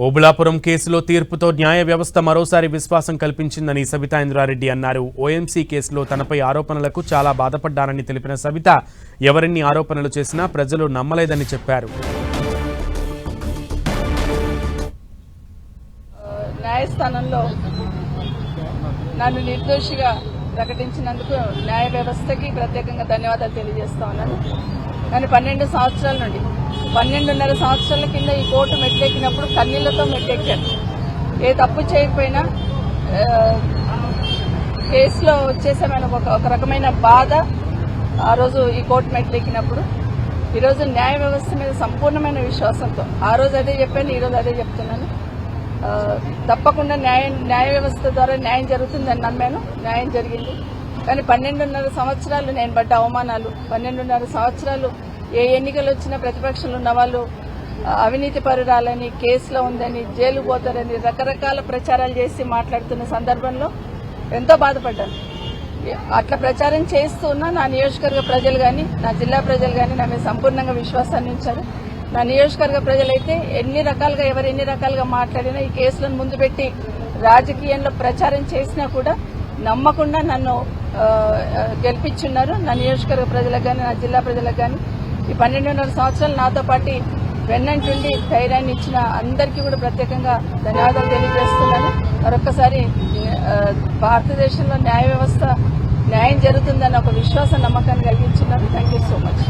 ఓబుళాపురం కేసులో తీర్పుతో న్యాయ వ్యవస్థ మరోసారి విశ్వాసం కల్పించిందని సబితా ఇంద్రారెడ్డి అన్నారు. ఓఎంసీ కేసులో తనపై ఆరోపణలకు చాలా బాధపడ్డానని తెలిపిన సబిత ఎవరెన్ని ఆరోపణలు చేసినా ప్రజలు నమ్మలేదని చెప్పారు. న్యాయస్థానంలో నన్ను నిర్దోషిగా ప్రకటించినందుకు న్యాయ వ్యవస్థకి ప్రత్యేకంగా ధన్యవాదాలు తెలియజేస్తా ఉన్నాను. నేను 12 సంవత్సరాల నుండి 12.5 సంవత్సరాల కింద ఈ కోర్టు మెట్లెక్కినప్పుడు కన్నీళ్లతో మెట్లెక్కాను. ఏ తప్పు చేయకపోయినా కేసులో వచ్చేసామని ఒక రకమైన బాధ ఆ రోజు ఈ కోర్టు మెట్లెక్కినప్పుడు. ఈరోజు న్యాయ వ్యవస్థ మీద సంపూర్ణమైన విశ్వాసంతో ఆ రోజు అదే చెప్పాను, ఈరోజు అదే చెప్తున్నాను. తప్పకుండా న్యాయ వ్యవస్థ ద్వారా న్యాయం జరుగుతుందని నమ్మాను. న్యాయం జరిగింది. కానీ 12.5 సంవత్సరాలు నేను పడ్డ అవమానాలు, 12.5 సంవత్సరాలు ఏ ఎన్నికలు వచ్చినా ప్రతిపక్షంలో ఉన్న వాళ్ళు అవినీతి పరురాలని, కేసులో ఉందని, జైలు పోతారని రకరకాల ప్రచారాలు చేసి మాట్లాడుతున్న సందర్భంలో ఎంతో బాధపడ్డాను. అట్లా ప్రచారం చేస్తున్నా నా నియోజకవర్గ ప్రజలు కానీ, నా జిల్లా ప్రజలు కానీ నా మీద సంపూర్ణంగా విశ్వాసాన్ని ఉంచారు. నా నియోజకవర్గ ప్రజలైతే ఎన్ని రకాలుగా మాట్లాడినా ఈ కేసులను ముందు పెట్టి రాజకీయంలో ప్రచారం చేసినా కూడా నమ్మకుండా నన్ను గెలిపించున్నారు. నా నియోజకవర్గ ప్రజలకు కానీ, నా జిల్లా ప్రజలకు కానీ ఈ 12.5 సంవత్సరాలు నాతో పాటు వెన్నంటుండి ధైర్యాన్ని ఇచ్చిన అందరికీ కూడా ప్రత్యేకంగా ధన్యవాదాలు తెలియజేస్తున్నాను. మరొకసారి భారతదేశంలో న్యాయ వ్యవస్థ న్యాయం జరుగుతుందన్న ఒక విశ్వాస నమ్మకాన్ని కలిగించున్నారు. Thank you so much.